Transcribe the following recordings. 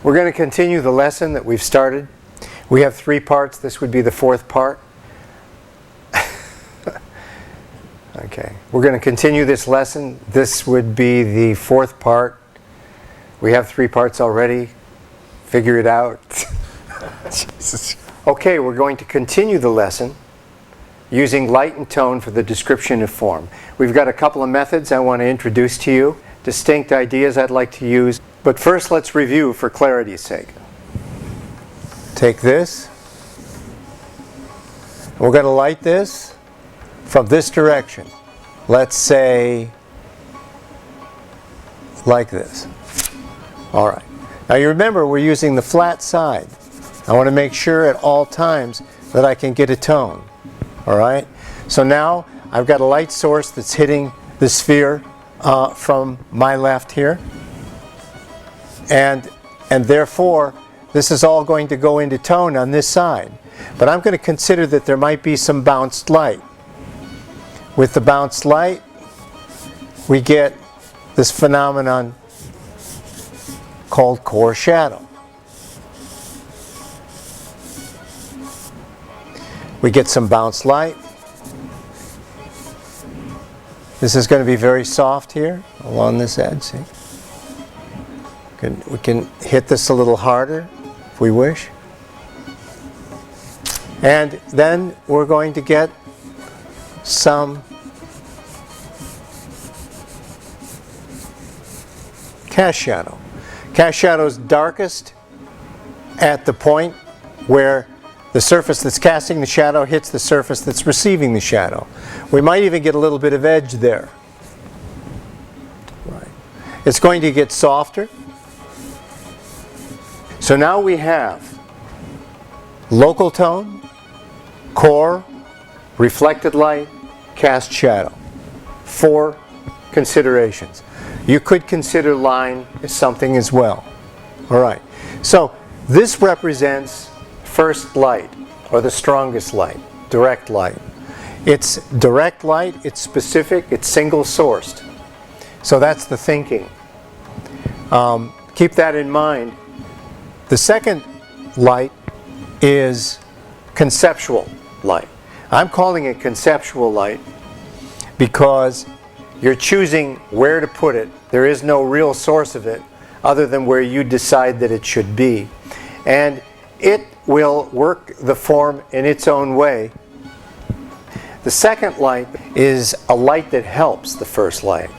We're going to continue the lesson that we've started. We have 3 parts. This would be the 4th part. Okay. We're going to continue this lesson. This would be the 4th part. We have 3 parts already. Figure it out. Jesus. Okay, we're going to continue the lesson using light and tone for the description of form. We've got a couple of methods I want to introduce to you. Distinct ideas I'd like to use. But first, let's review for clarity's sake. Take this. We're going to light this from this direction. Let's say like this. All right. Now you remember we're using the flat side. I want to make sure at all times that I can get a tone. All right. So now I've got a light source that's hitting the sphere from my left here. And therefore, this is all going to go into tone on this side. But I'm going to consider that there might be some bounced light. With the bounced light, we get this phenomenon called core shadow. We get some bounced light. This is going to be very soft here along this edge. See? We can hit this a little harder if we wish. And then we're going to get some cast shadow. Cast shadow is darkest at the point where the surface that's casting the shadow hits the surface that's receiving the shadow. We might even get a little bit of edge there. Right. It's going to get softer. So now we have local tone, core, reflected light, cast shadow. 4 considerations. You could consider line as something as well. All right. So this represents first light, or the strongest light, direct light. It's direct light, it's specific, it's single sourced. So that's the thinking. Keep that in mind. The second light is conceptual light. I'm calling it conceptual light because you're choosing where to put it. There is no real source of it other than where you decide that it should be. And it will work the form in its own way. The second light is a light that helps the first light.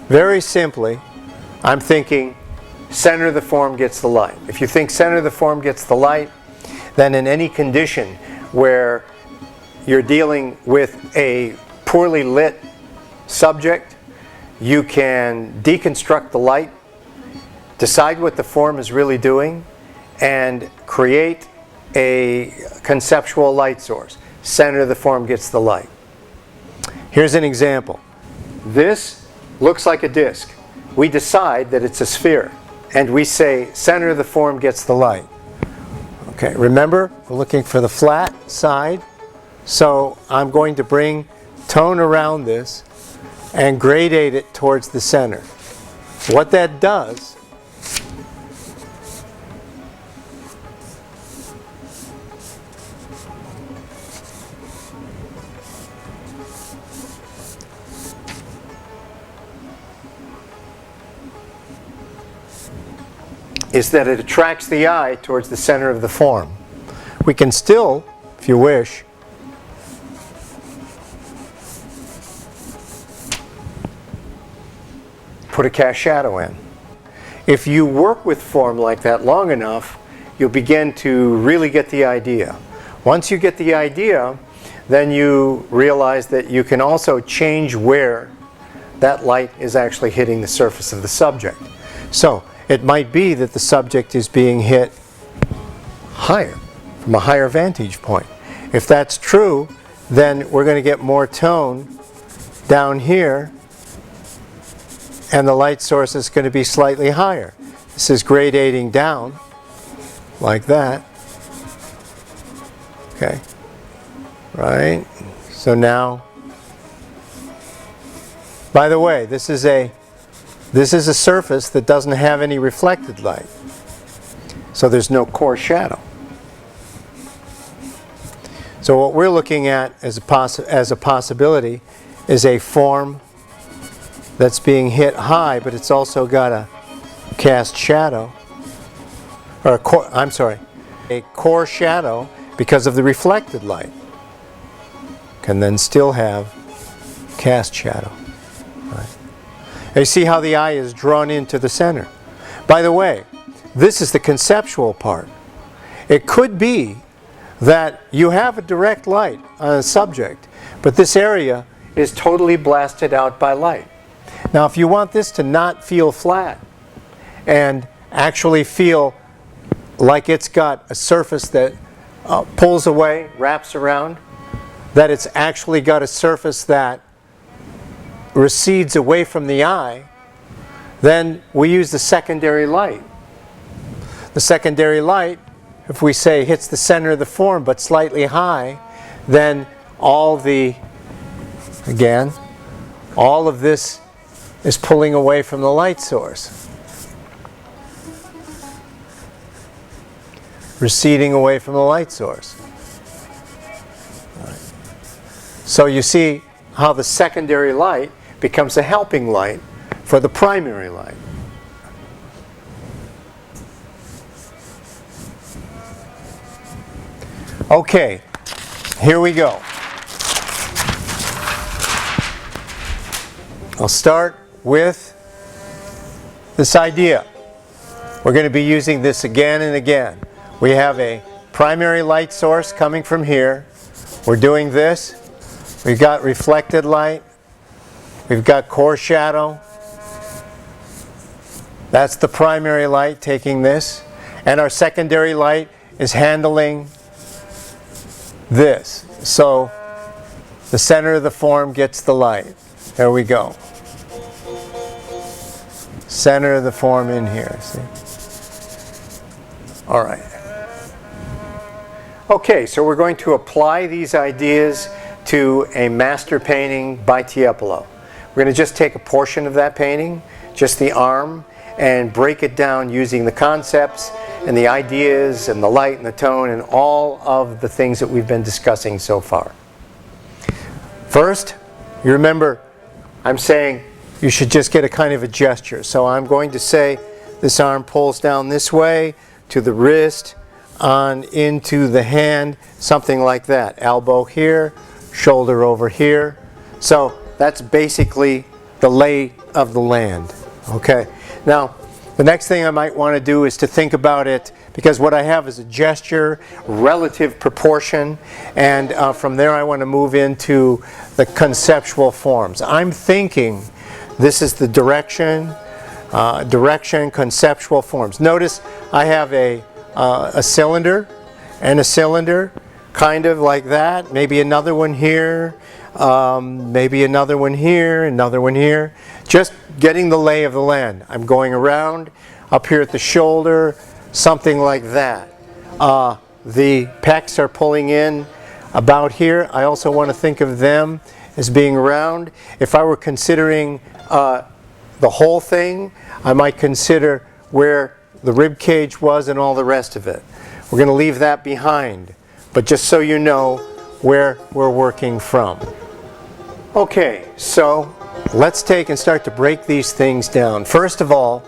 Very simply, I'm thinking center of the form gets the light. If you think center of the form gets the light, then in any condition where you're dealing with a poorly lit subject, you can deconstruct the light, decide what the form is really doing, and create a conceptual light source. Center of the form gets the light. Here's an example. This looks like a disc. We decide that it's a sphere, and we say center of the form gets the light. Okay, remember, we're looking for the flat side, so I'm going to bring tone around this and gradate it towards the center. What that does is that it attracts the eye towards the center of the form. We can still, if you wish, put a cast shadow in. If you work with form like that long enough, you'll begin to really get the idea. Once you get the idea, then you realize that you can also change where that light is actually hitting the surface of the subject. So it might be that the subject is being hit higher, from a higher vantage point. If that's true, then we're going to get more tone down here, and the light source is going to be slightly higher. This is gradating down, like that. Okay, right? So now, by the way, this is a surface that doesn't have any reflected light. So there's no core shadow. So what we're looking at as a possibility is a form that's being hit high, but it's also got a cast shadow, or a core shadow because of the reflected light. Can then still have cast shadow. Right? And you see how the eye is drawn into the center. By the way, this is the conceptual part. It could be that you have a direct light on a subject, but this area is totally blasted out by light. Now, if you want this to not feel flat and actually feel like it's got a surface that pulls away, wraps around, that it's actually got a surface that recedes away from the eye, then we use the secondary light. The secondary light, if we say hits the center of the form but slightly high, then all of this is pulling away from the light source. Receding away from the light source. Right. So you see how the secondary light becomes a helping light for the primary light. Okay, here we go. I'll start with this idea. We're going to be using this again and again. We have a primary light source coming from here. We're doing this. We've got reflected light. We've got core shadow. That's the primary light taking this. And our secondary light is handling this. So the center of the form gets the light. There we go. Center of the form in here. See? All right. Okay, so we're going to apply these ideas to a master painting by Tiepolo. We're going to just take a portion of that painting, just the arm, and break it down using the concepts and the ideas and the light and the tone and all of the things that we've been discussing so far. First, you remember I'm saying you should just get a kind of a gesture. So I'm going to say this arm pulls down this way to the wrist, on into the hand, something like that. Elbow here, shoulder over here. So that's basically the lay of the land. Okay. Now, the next thing I might want to do is to think about it, because what I have is a gesture, relative proportion, and from there I want to move into the conceptual forms. I'm thinking this is the direction, conceptual forms. Notice I have a cylinder and a cylinder, kind of like that. Maybe another one here, maybe another one here, another one here. Just getting the lay of the land. I'm going around, up here at the shoulder, something like that. The pecs are pulling in about here. I also want to think of them as being round. If I were considering the whole thing, I might consider where the rib cage was and all the rest of it. We're going to leave that behind, but just so you know where we're working from. Okay, so let's take and start to break these things down. First of all,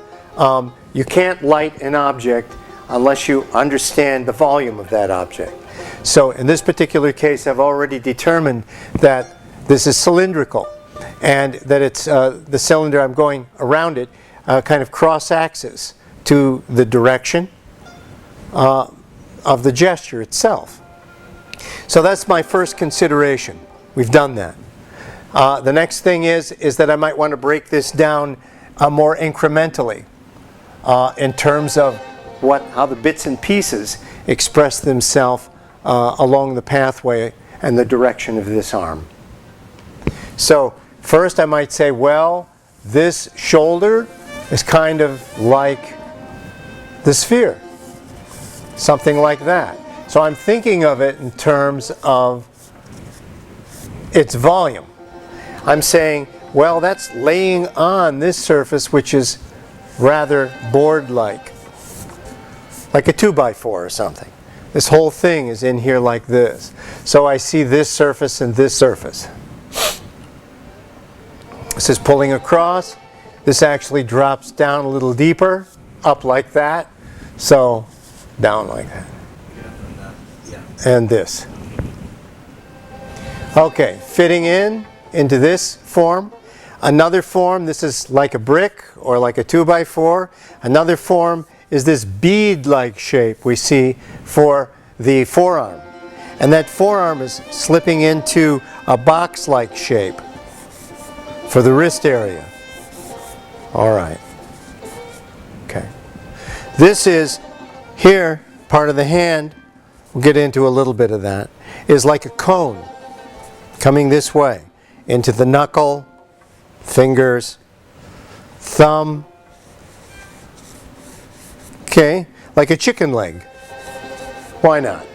you can't light an object unless you understand the volume of that object. So in this particular case, I've already determined that this is cylindrical, and that it's the cylinder, I'm going around it kind of cross-axis to the direction of the gesture itself. So that's my first consideration. We've done that. The next thing is that I might want to break this down more incrementally in terms of how the bits and pieces express themselves along the pathway and the direction of this arm. So first I might say, well, this shoulder is kind of like the sphere, something like that. So I'm thinking of it in terms of its volume. I'm saying, well, that's laying on this surface, which is rather board-like, like a 2x4 or something. This whole thing is in here like this. So I see this surface and this surface. This is pulling across. This actually drops down a little deeper, up like that. So down like that. And this. Okay, fitting into this form. Another form, this is like a brick or like a 2x4. Another form is this bead-like shape we see for the forearm. And that forearm is slipping into a box-like shape for the wrist area. All right. Okay. This is here, part of the hand, we'll get into a little bit of that, is like a cone coming this way into the knuckle, fingers, thumb. Okay, like a chicken leg. Why not?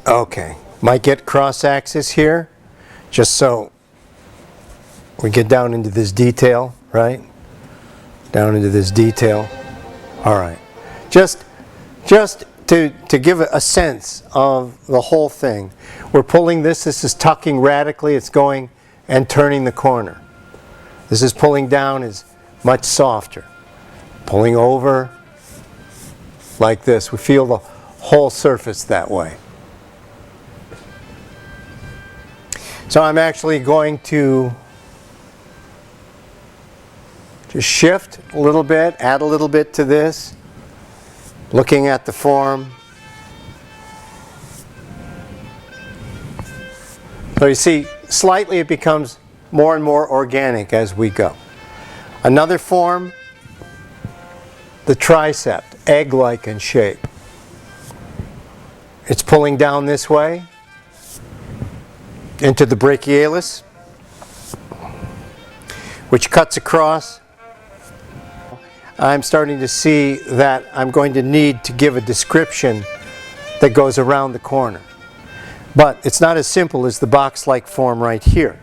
Okay, might get cross-axis here, just so we get down into this detail, right? Down into this detail. All right, just to give a sense of the whole thing. We're pulling this is tucking radically, it's going and turning the corner. This is pulling down is much softer. Pulling over like this, we feel the whole surface that way. So I'm actually going to just shift a little bit, add a little bit to this, looking at the form. So you see, slightly it becomes more and more organic as we go. Another form, the tricep, egg-like in shape. It's pulling down this way into the brachialis, which cuts across. I'm starting to see that I'm going to need to give a description that goes around the corner. But it's not as simple as the box-like form right here.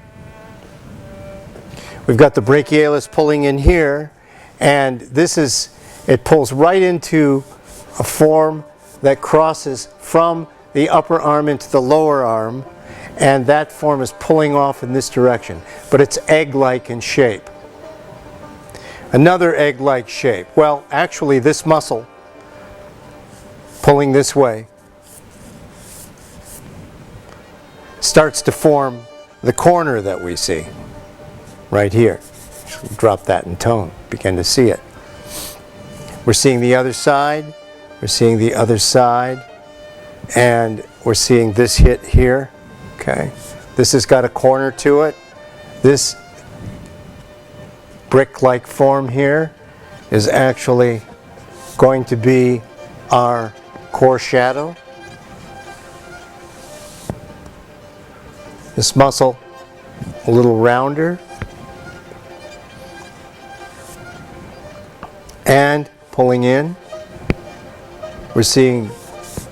We've got the brachialis pulling in here, and it pulls right into a form that crosses from the upper arm into the lower arm, and that form is pulling off in this direction. But it's egg-like in shape. Another egg-like shape. Well, actually this muscle pulling this way starts to form the corner that we see right here. Drop that in tone, begin to see it. We're seeing the other side, we're seeing the other side, and we're seeing this hit here. Okay, this has got a corner to it. This brick-like form here is actually going to be our core shadow. This muscle a little rounder and pulling in. We're seeing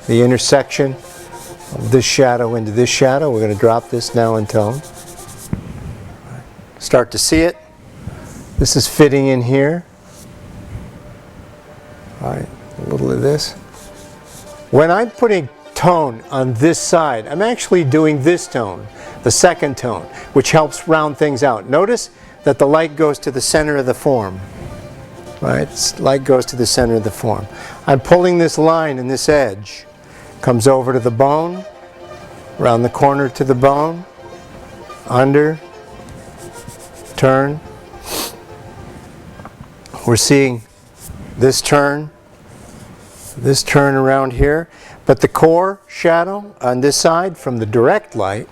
the intersection of this shadow into this shadow. We're going to drop this now in tone. Start to see it. This is fitting in here. All right, a little of this. When I'm putting tone on this side, I'm actually doing this tone, the second tone, which helps round things out. Notice that the light goes to the center of the form. Right? Light goes to the center of the form. I'm pulling this line and this edge. Comes over to the bone, around the corner to the bone, under, turn. We're seeing this turn around here. But the core shadow on this side from the direct light,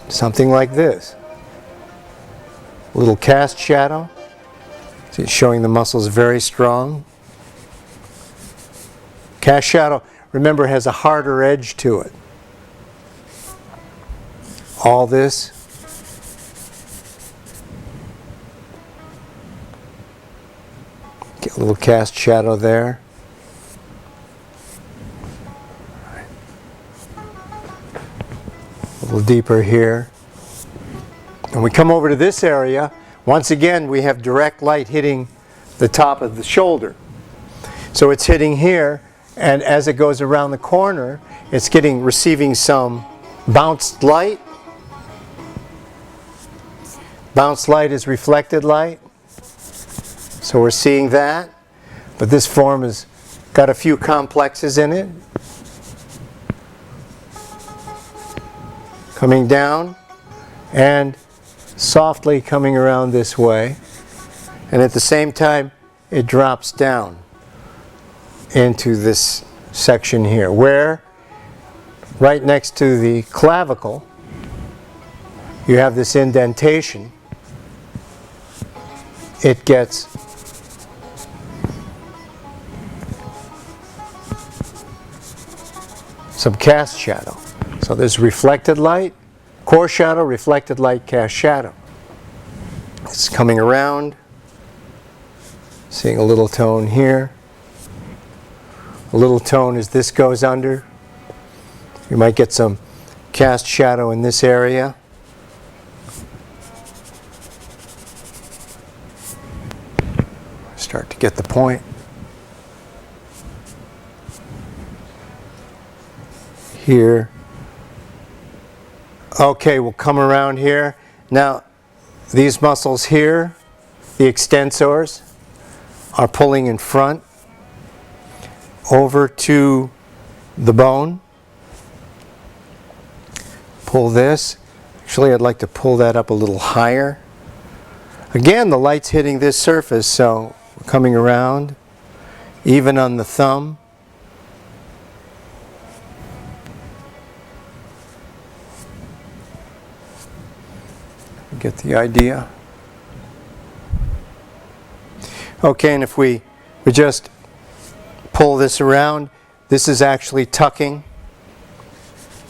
something like this. A little cast shadow. See, it's showing the muscles very strong. Cast shadow, remember, has a harder edge to it. All this. Get a little cast shadow there. A little deeper here. And we come over to this area. Once again, we have direct light hitting the top of the shoulder. So it's hitting here, and as it goes around the corner, it's receiving some bounced light. Bounced light is reflected light. So we're seeing that. But this form has got a few complexes in it. Coming down and softly coming around this way. And at the same time, it drops down into this section here, where right next to the clavicle, you have this indentation. It gets some cast shadow. So there's reflected light, core shadow, reflected light, cast shadow. It's coming around, seeing a little tone here. A little tone as this goes under. You might get some cast shadow in this area. Start to get the point. Here. Okay, we'll come around here. Now, these muscles here, the extensors, are pulling in front over to the bone. Pull this. Actually, I'd like to pull that up a little higher. Again, the light's hitting this surface, so we're coming around, even on the thumb. Get the idea. Okay, and if we just pull this around, this is actually tucking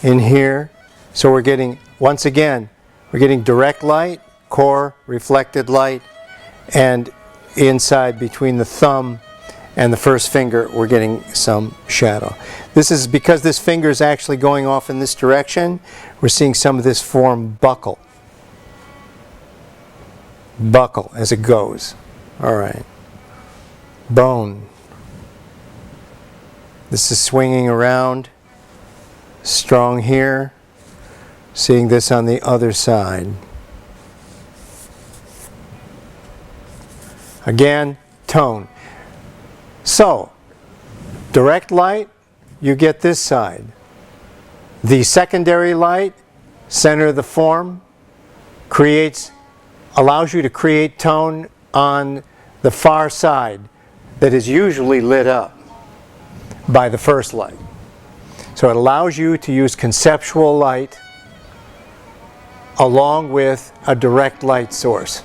in here. So we're getting, once again, we're getting direct light, core, reflected light, and inside between the thumb and the first finger, we're getting some shadow. This is because this finger is actually going off in this direction. We're seeing some of this form buckle. Buckle as it goes. All right. Bone. This is swinging around. Strong here. Seeing this on the other side. Again, tone. So, direct light, you get this side. The secondary light, center of the form, allows you to create tone on the far side that is usually lit up by the first light. So it allows you to use conceptual light along with a direct light source.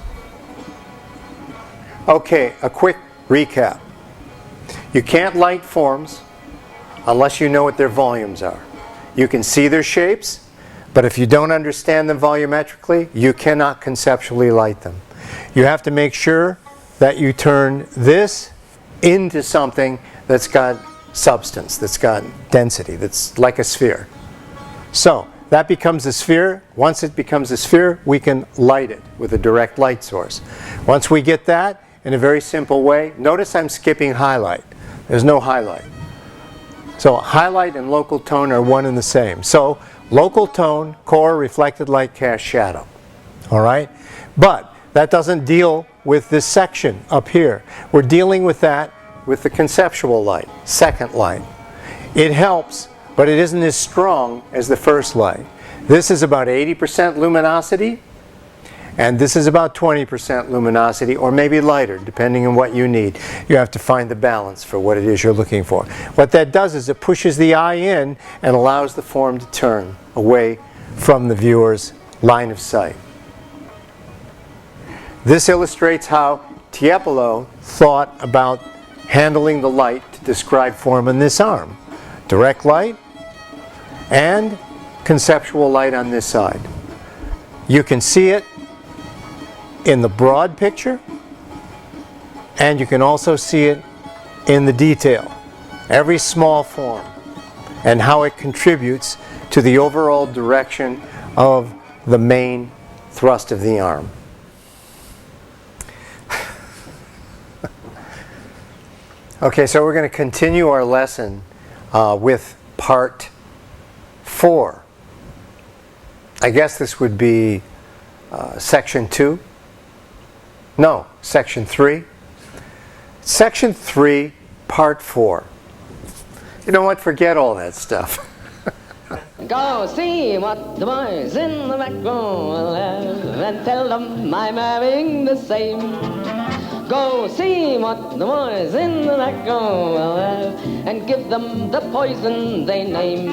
Okay, a quick recap. You can't light forms unless you know what their volumes are. You can see their shapes, but if you don't understand them volumetrically, you cannot conceptually light them. You have to make sure that you turn this into something that's got substance, that's got density, that's like a sphere. So that becomes a sphere. Once it becomes a sphere, we can light it with a direct light source. Once we get that in a very simple way, notice I'm skipping highlight. There's no highlight. So highlight and local tone are one and the same. So local tone, core, reflected light, cast shadow. All right? But that doesn't deal with this section up here. We're dealing with that with the conceptual light, second light. It helps, but it isn't as strong as the first light. This is about 80% luminosity, and this is about 20% luminosity, or maybe lighter, depending on what you need. You have to find the balance for what it is you're looking for. What that does is it pushes the eye in and allows the form to turn away from the viewer's line of sight. This illustrates how Tiepolo thought about handling the light to describe form in this arm. Direct light and conceptual light on this side. You can see it in the broad picture, and you can also see it in the detail. Every small form and how it contributes to the overall direction of the main thrust of the arm. Okay, so we're going to continue our lesson with part 4. I guess this would be section 2. No, section 3. Section 3, part 4. You know what? Forget all that stuff. Go see what the boys in the back row will have and tell them I'm having the same. Go see what the boys in the back row will have and give them the poison they name.